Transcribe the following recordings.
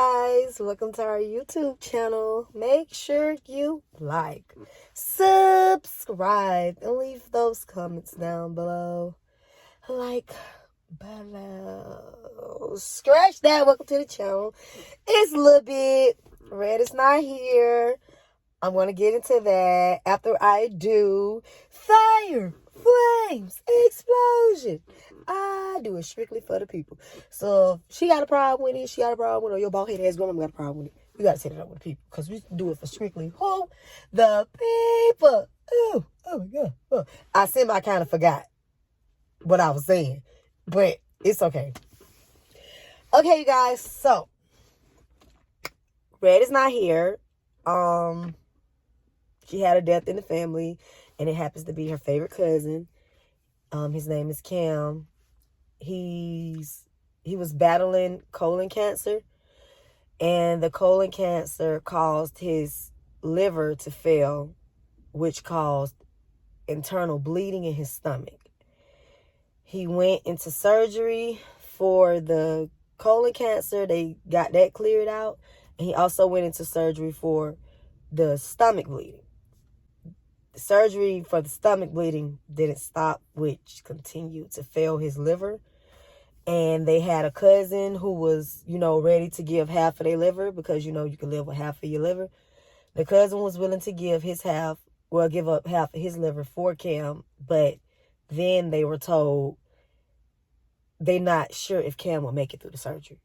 guys, welcome to our YouTube channel. Make sure you like, subscribe, and leave those comments down below. Like below. Scratch that. Welcome to the channel. It's Lil Bit. Red is not here. I'm going to get into that after I do fire, flames, explosion. I do it strictly for the people. So if she got a problem with it, she got a problem with it, or your bald head ass grandma got a problem with it, you got to set it up with the people. Because we do it for strictly who? The people. Oh my God. Oh. I kind of forgot what I was saying. But it's okay. Okay, you guys. So, Red is not here. She had a death in the family, and it happens to be her favorite cousin. His name is Cam. He was battling colon cancer, and the colon cancer caused his liver to fail, which caused internal bleeding in his stomach. He went into surgery for the colon cancer. They got that cleared out, and he also went into surgery for the stomach bleeding. The surgery for the stomach bleeding didn't stop, which continued to fail his liver. And they had a cousin who was, ready to give half of their liver because, you can live with half of your liver. The cousin was willing to give give up half of his liver for Cam. But then they were told they're not sure if Cam will make it through the surgery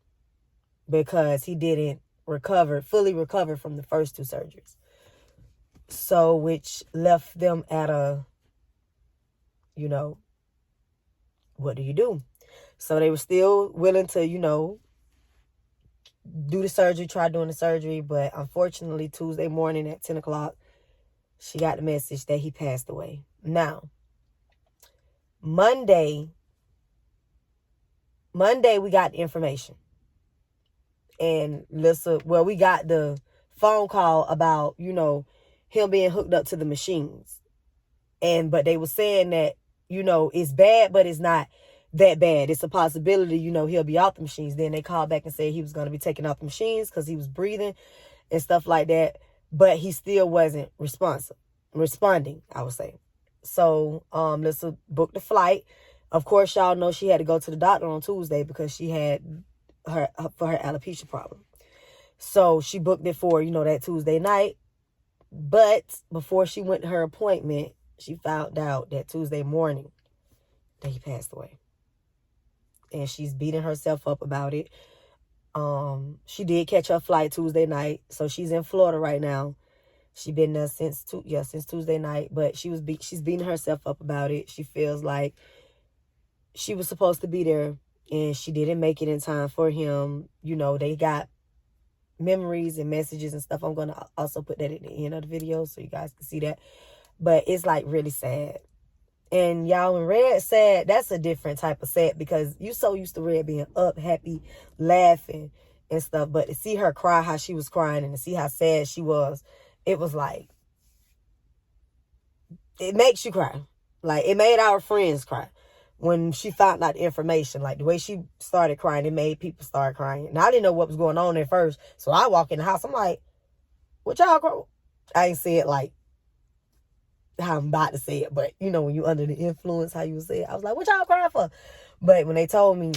because he didn't fully recover from the first two surgeries. So, which left them at a, what do you do? So they were still willing to, do the surgery, try doing the surgery. But unfortunately, Tuesday morning at 10 o'clock, she got the message that he passed away. Now, Monday, we got the information. And we got the phone call about, him being hooked up to the machines. But they were saying that, it's bad, but it's not that bad. It's a possibility, he'll be off the machines. Then they called back and said he was going to be taken off the machines because he was breathing and stuff like that. But he still wasn't responding, I would say. So, Lisa booked the flight. Of course, y'all know she had to go to the doctor on Tuesday because she had her alopecia problem. So she booked it for, that Tuesday night. But before she went to her appointment, she found out that Tuesday morning that he passed away. And she's beating herself up about it. She did catch her flight Tuesday night. So she's in Florida right now. She's been there since Tuesday night. But she's beating herself up about it. She feels like she was supposed to be there and she didn't make it in time for him. They got memories and messages and stuff. I'm going to also put that at the end of the video so you guys can see that. But it's like really sad. And y'all, when Red sad, that's a different type of sad because you so used to Red being up, happy, laughing and stuff. But to see her cry how she was crying and to see how sad she was, it was like, it makes you cry. Like, it made our friends cry. When she found out the information, like the way she started crying, it made people start crying. And I didn't know what was going on at first. So I walk in the house, I'm like, what y'all cry? I ain't say it like how I'm about to say it, but when you under the influence, how you would say it. I was like, what y'all crying for? But when they told me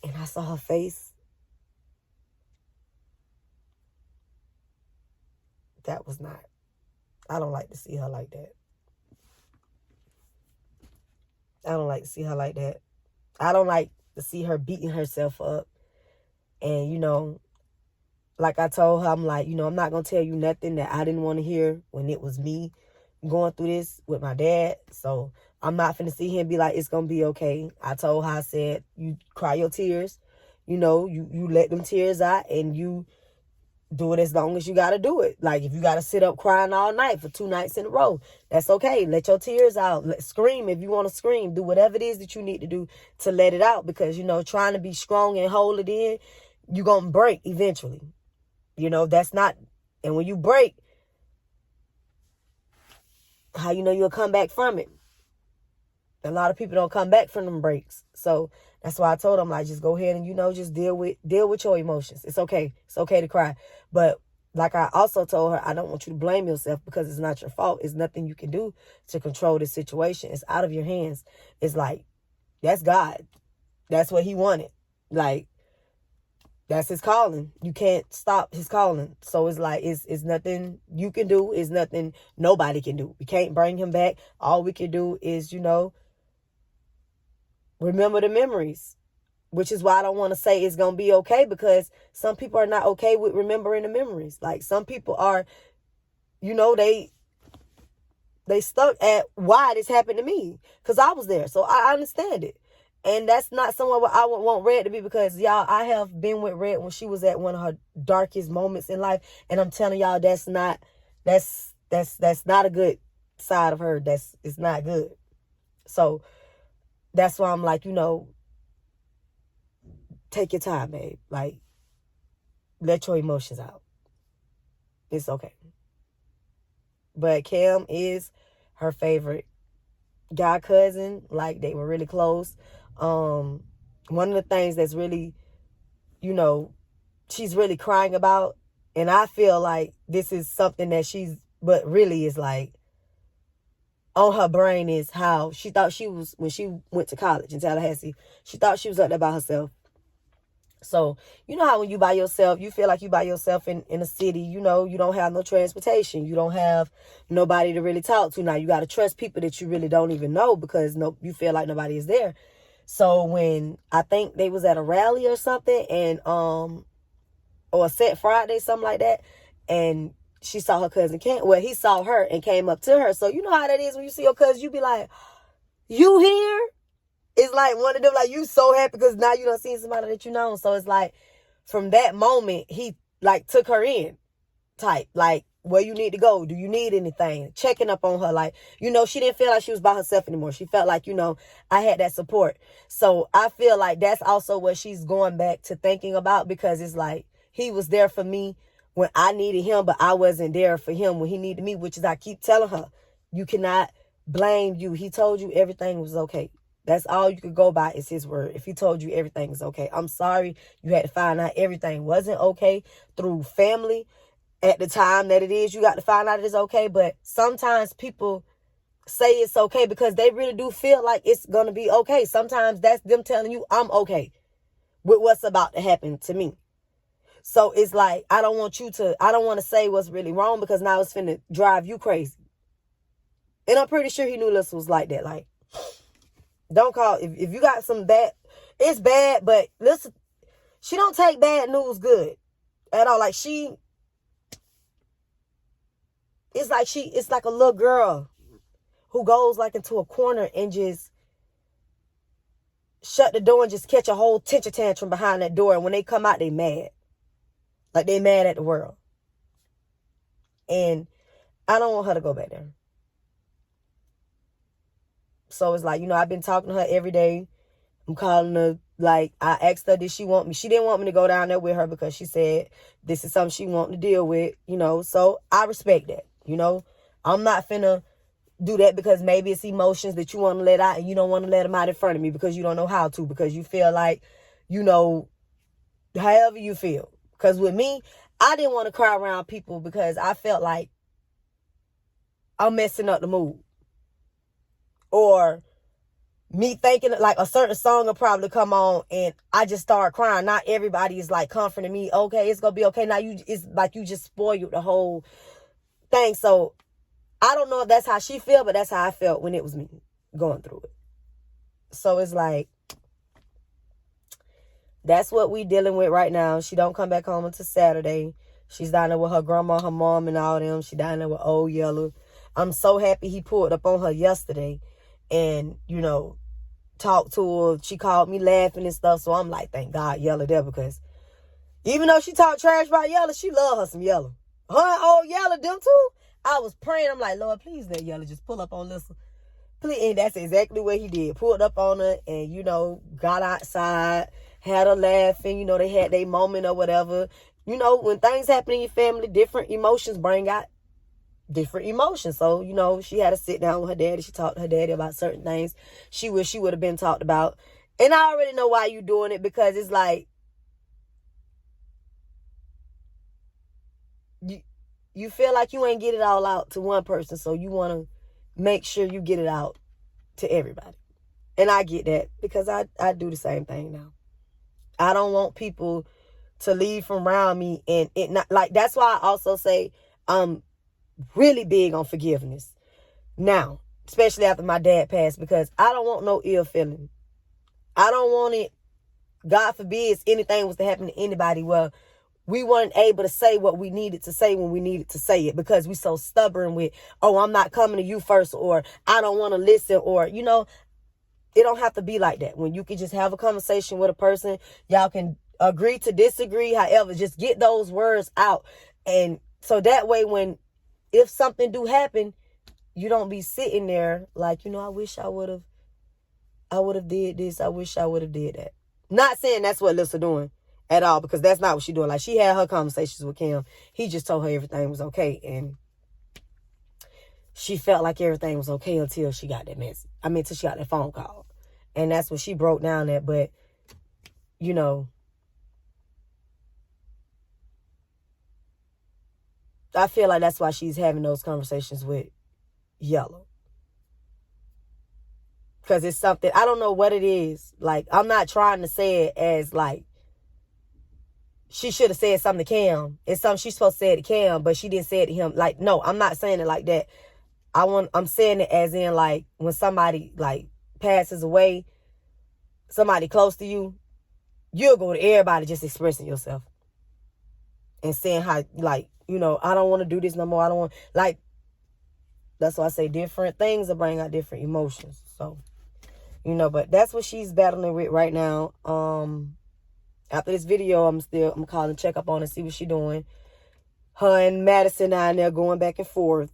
and I saw her face, that was not, I don't like to see her like that. I don't like to see her like that. I don't like to see her beating herself up. And, like I told her, I'm like, I'm not going to tell you nothing that I didn't want to hear when it was me going through this with my dad. So I'm not finna see him be like, it's going to be okay. I told her, I said, you cry your tears. You let them tears out and you do it as long as you got to do it. Like, if you got to sit up crying all night for 2 nights in a row, that's okay. Let your tears out. Scream if you want to scream. Do whatever it is that you need to do to let it out because, trying to be strong and hold it in, you're going to break eventually. That's not, and when you break, how you'll come back from it? A lot of people don't come back from them breaks. So That's why I told him, like, just go ahead and, just deal with your emotions. It's okay. It's okay to cry. But like I also told her, I don't want you to blame yourself because it's not your fault. It's nothing you can do to control the situation. It's out of your hands. It's like, that's God. That's what he wanted. Like, that's his calling. You can't stop his calling. So it's like, it's nothing you can do. It's nothing nobody can do. We can't bring him back. All we can do is, remember the memories. Which is why I don't want to say it's going to be okay, because some people are not okay with remembering the memories. Like, some people are, they stuck at why this happened to me. Because I was there. So I understand it. And that's not somewhere where I would want Red to be, because, y'all, I have been with Red when she was at one of her darkest moments in life. And I'm telling y'all, that's not a good side of her. It's not good. So that's why I'm like, take your time, babe. Like, let your emotions out. It's okay. But Cam is her favorite guy cousin. Like, they were really close. One of the things that's really, she's really crying about, and I feel like this is something that but really is like, on her brain, is how she thought she was when she went to college in Tallahassee. She thought she was up there by herself. So, you know how when you by yourself, you feel like you by yourself in a city, you don't have no transportation. You don't have nobody to really talk to. Now, you got to trust people that you really don't even know, because you feel like nobody is there. So when I think they was at a rally or something, and or a set Friday, something like that, and she saw her cousin he saw her and came up to her. So you know how that is when you see your cousin, you be like, you here? It's like one of them, like, you so happy because now you done seen somebody that you know. So it's like, from that moment, he like took her in type, like, where you need to go. Do you need anything? Checking up on her. Like, she didn't feel like she was by herself anymore. She felt like, I had that support. So I feel like that's also what she's going back to thinking about, because it's like, he was there for me when I needed him, but I wasn't there for him when he needed me, which is, I keep telling her, you cannot blame you. He told you everything was okay. That's all you could go by, is his word. If he told you everything is okay, I'm sorry you had to find out everything wasn't okay through family. At the time that it is, you got to find out it is okay. But sometimes people say it's okay because they really do feel like it's going to be okay. Sometimes that's them telling you, I'm okay with what's about to happen to me. So it's like, I don't want to say what's really wrong, because now it's finna drive you crazy. And I'm pretty sure he knew Lisa was like that. Like, don't call, if you got some bad, it's bad, but listen, she don't take bad news good at all. Like, it's like a little girl who goes like into a corner and just shut the door and just catch a whole temper tantrum behind that door. And when they come out, they mad. Like, they mad at the world. And I don't want her to go back there. So it's like, I've been talking to her every day. I'm calling her. Like, I asked her, did she want me? She didn't want me to go down there with her, because she said this is something she wanted to deal with, So I respect that, I'm not finna do that, because maybe it's emotions that you want to let out and you don't want to let them out in front of me because you don't know how to, because you feel like, however you feel. Because with me, I didn't want to cry around people because I felt like I'm messing up the mood. Or me thinking like a certain song will probably come on and I just start crying. Not everybody is like comforting me. Okay, it's going to be okay. Now it's like you just spoiled the whole thing. So I don't know if that's how she felt, but that's how I felt when it was me going through it. So it's like, that's what we dealing with right now. She don't come back home until Saturday. She's down there with her grandma, her mom, and all them. She down there with Old Yellow. I'm so happy he pulled up on her yesterday and, talked to her. She called me laughing and stuff. So I'm like, thank God Yellow there, because even though she talked trash about Yellow, she love her some Yellow. Her and Old Yellow, them too. I was praying. I'm like, Lord, please let Yellow just pull up on Lisa. Please. And that's exactly what he did. Pulled up on her and, got outside, had her laughing. They had their moment or whatever. When things happen in your family, different emotions bring out different emotions. So, she had to sit down with her daddy. She talked to her daddy about certain things she wish she would have been talked about. And I already know why you doing it, because it's like, you feel like you ain't get it all out to one person, so you want to make sure you get it out to everybody. And I get that, because I do the same thing now. I don't want people to leave from around me, and it not like, that's why I also say I'm really big on forgiveness now, especially after my dad passed, because I don't want no ill feeling. I don't want it, God forbid, anything was to happen to anybody, well, we weren't able to say what we needed to say when we needed to say it, because we so stubborn with, oh, I'm not coming to you first, or I don't want to listen, or, you know, it don't have to be like that. When you can just have a conversation with a person, y'all can agree to disagree, however, just get those words out. And so that way, if something do happen, you don't be sitting there like, I wish I would have did this. I wish I would have did that. Not saying that's what Lisa doing at all, because that's not what she doing. Like, she had her conversations with Kim. He just told her everything was okay, and she felt like everything was okay until she got that message. Until she got that phone call. And that's what she broke down at. But, I feel like that's why she's having those conversations with Yellow. Because it's something, I don't know what it is. Like, I'm not trying to say it as like, she should have said something to Cam. It's something she's supposed to say to Cam, but she didn't say it to him. Like, no, I'm not saying it like that. I'm saying it as in, like, when somebody, like, passes away, somebody close to you, you'll go to everybody just expressing yourself. And saying how, like, I don't want to do this no more. I don't want, like, that's why I say different things will bring out different emotions. So, but that's what she's battling with right now. After this video, I'm calling, check up on her, see what she's doing. Her and Madison down there going back and forth.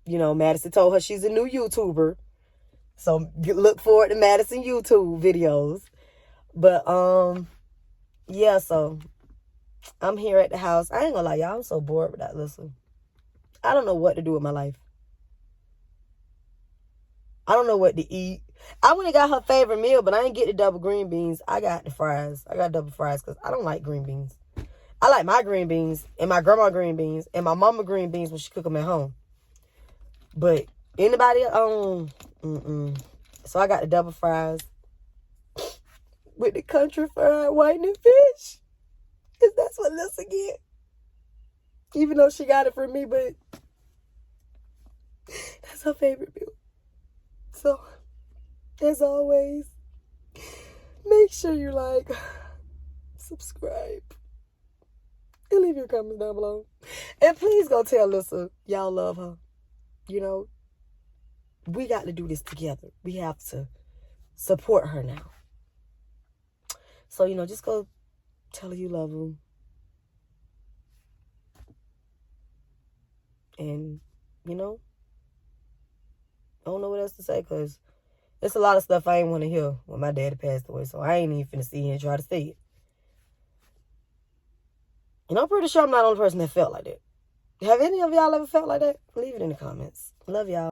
Madison told her she's a new YouTuber. So look forward to Madison YouTube videos. But, yeah, so I'm here at the house. I ain't gonna lie, y'all, I'm so bored without Lisa. I don't know what to do with my life. I don't know what to eat. I went and got her favorite meal, but I ain't get the double green beans. I got the fries. I got double fries because I don't like green beans. I like my green beans and my grandma green beans and my mama green beans when she cook them at home. But anybody, So I got the double fries with the country fried whitening fish. Because that's what Lisa get. Even though she got it for me, but that's her favorite meal. So, as always, make sure you like, subscribe, and leave your comments down below. And please go tell Lisa y'all love her. We got to do this together. We have to support her now. So, just go tell her you love her. And, I don't know what else to say, because there's a lot of stuff I ain't want to hear when my daddy passed away. So I ain't even finna sit here and try to say it. And I'm pretty sure I'm not the only person that felt like that. Have any of y'all ever felt like that? Leave it in the comments. Love y'all.